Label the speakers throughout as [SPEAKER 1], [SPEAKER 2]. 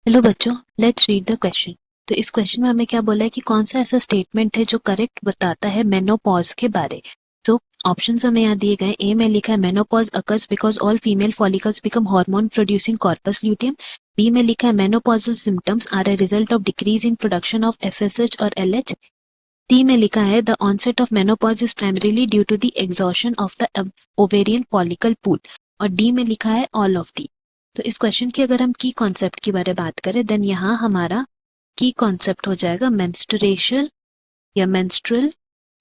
[SPEAKER 1] Hello बच्चों, let's read the question. तो इस क्वेश्चन में हमें क्या बोला है कि कौन सा ऐसा स्टेटमेंट है जो करेक्ट बताता है मेनोपॉज के बारे। तो ऑप्शंस हमें यहाँ दिए गए। ए में लिखा है menopause occurs because all female follicles become hormone producing corpus luteum. B में लिखा है menopausal symptoms are a result of decrease in production of FSH और एलएच। सी में लिखा है the onset of menopause is primarily due to the exhaustion of the ovarian follicle pool. और D में लिखा है ऑल ऑफ दी। तो इस क्वेश्चन की अगर हम की कॉन्सेप्ट की बारे में बात करें देन यहाँ हमारा की कॉन्सेप्ट हो जाएगा मेंस्ट्रुएशन या मेंस्ट्रुअल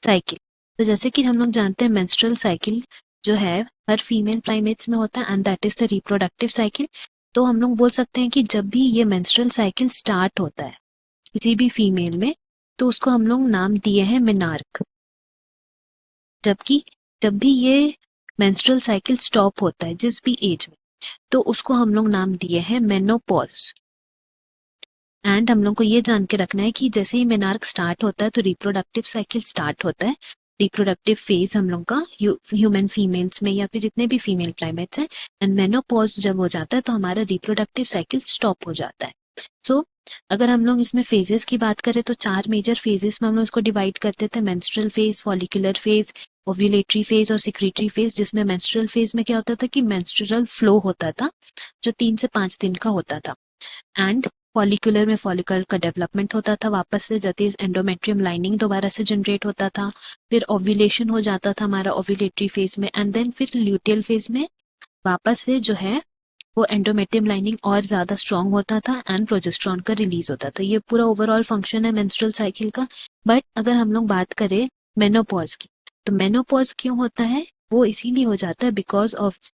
[SPEAKER 1] साइकिल। तो जैसे कि हम लोग जानते हैं मेंस्ट्रुअल साइकिल जो है हर फीमेल प्राइमेट्स में होता है and that is the reproductive cycle. तो हम लोग बोल सकते हैं कि जब भी ये मेंस्ट्रुअल साइकिल स्टार्ट होता है किसी भी फीमेल में तो उसको हम लोग नाम दिए हैं मेनार्क। जबकि जब भी ये मेंस्ट्रुअल साइकिल स्टॉप होता है जिस भी एज में तो उसको हम लोग नाम दिए हैं मेनोपॉज। एंड हम लोग को ये जान के रखना है कि जैसे ही मेनार्क स्टार्ट होता है तो रिप्रोडक्टिव साइकिल स्टार्ट होता है। रिप्रोडक्टिव फेज हम लोग का ह्यूमन फीमेल्स में या फिर जितने भी फीमेल प्राइमेट्स हैं एंड मेनोपॉज जब हो जाता है तो हमारा रिप्रोडक्टिव साइकिल स्टॉप हो जाता है। सो अगर हम लोग इसमें फेजेस की बात करें तो 4 मेजर फेजेस में हम लोग इसको डिवाइड करते थे। Menstrual phase, follicular phase, ovulatory phase और सिक्रीटरी फेज। जिसमें मेंस्ट्रुअल फेज में क्या होता था कि मेंस्ट्रुअल फ्लो होता था जो 3 से 5 दिन का होता था। एंड फॉलिकुलर में फॉलिकल का डेवलपमेंट होता था वापस से, दैट इज एंडोमेट्रियम लाइनिंग दोबारा से जनरेट होता था। फिर ओव्यूलेशन हो जाता था हमारा ओव्यूलेटरी फेज में एंड देन फिर ल्यूटियल फेज में वापस से जो है वो एंडोमेट्रियम लाइनिंग और ज्यादा स्ट्रांग होता था एंड प्रोजेस्टेरॉन का रिलीज होता था। ये पूरा ओवरऑल फंक्शन है मेंस्ट्रुअल साइकिल का। बट अगर हम लोग बात करें मेनोपॉज की तो मेनोपॉज क्यों होता है वो इसीलिए हो जाता है बिकॉज ऑफ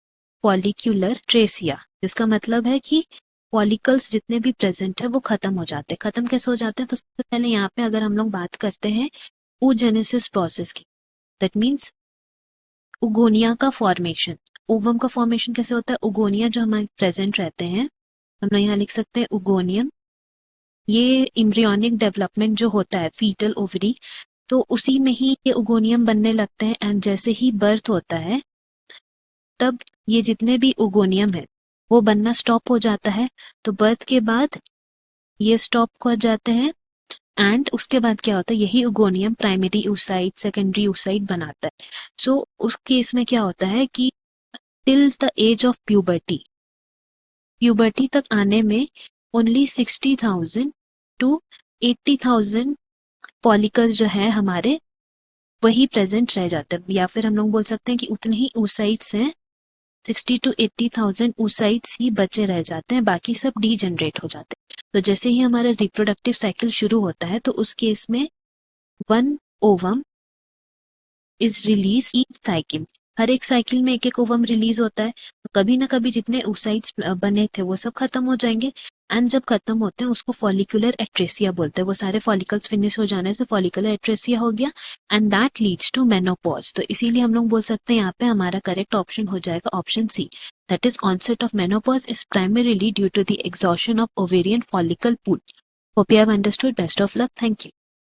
[SPEAKER 1] फॉलिक्यूलर ट्रेसिया। जिसका मतलब है कि फॉलिकल्स जितने भी प्रेजेंट है वो खत्म हो जाते हैं। खत्म कैसे हो जाते हैं तो सबसे पहले यहाँ पे अगर हम लोग बात करते हैं oogenesis प्रोसेस की, दैट मीन्स उगोनिया का फॉर्मेशन। ओवम का फॉर्मेशन कैसे होता है, उगोनिया जो हमारे प्रेजेंट रहते हैं हम लोग यहाँ लिख सकते हैं उगोनियम। ये इम्ब्रियोनिक डेवलपमेंट जो होता है फीटल ओवरी तो उसी में ही ये उगोनियम बनने लगते हैं एंड जैसे ही बर्थ होता है तब ये जितने भी उगोनियम है वो बनना स्टॉप हो जाता है। तो बर्थ के बाद ये स्टॉप हो जाते हैं एंड उसके बाद क्या होता है यही उगोनियम प्राइमरी oocyte सेकेंडरी oocyte बनाता है। सो उस केस में क्या होता है कि till the age of puberty तक आने में ओनली 60,000 टू 80,000 फॉलिकल्स जो है हमारे वही प्रेजेंट रह जाते हैं। या फिर हम लोग बोल सकते हैं कि उतने ही oocytes हैं, 60 to 80,000 oocytes ही बचे रह जाते हैं, बाकी सब डीजनरेट हो जाते हैं। तो जैसे ही हमारा रिप्रोडक्टिव साइकिल शुरू होता है तो उस केस में 1 ovum is release each cycle. हर एक साइकिल में एक एक ओवम रिलीज होता है। तो कभी ना कभी जितने oocytes बने थे वो सब खत्म हो जाएंगे एंड जब खत्म होते हैं उसको फॉलिकुलर एट्रेसिया बोलते हैं। वो सारे फॉलिकल्स फिनिश हो जाने से फॉलिकुलर एट्रेसिया हो गया and that leads to menopause. तो इसीलिए हम लोग बोल सकते हैं यहाँ पे हमारा करेक्ट ऑप्शन हो जाएगा option C, that is onset of menopause is primarily due to the exhaustion of ovarian follicle pool. Hope you have understood. Best of luck. Thank you.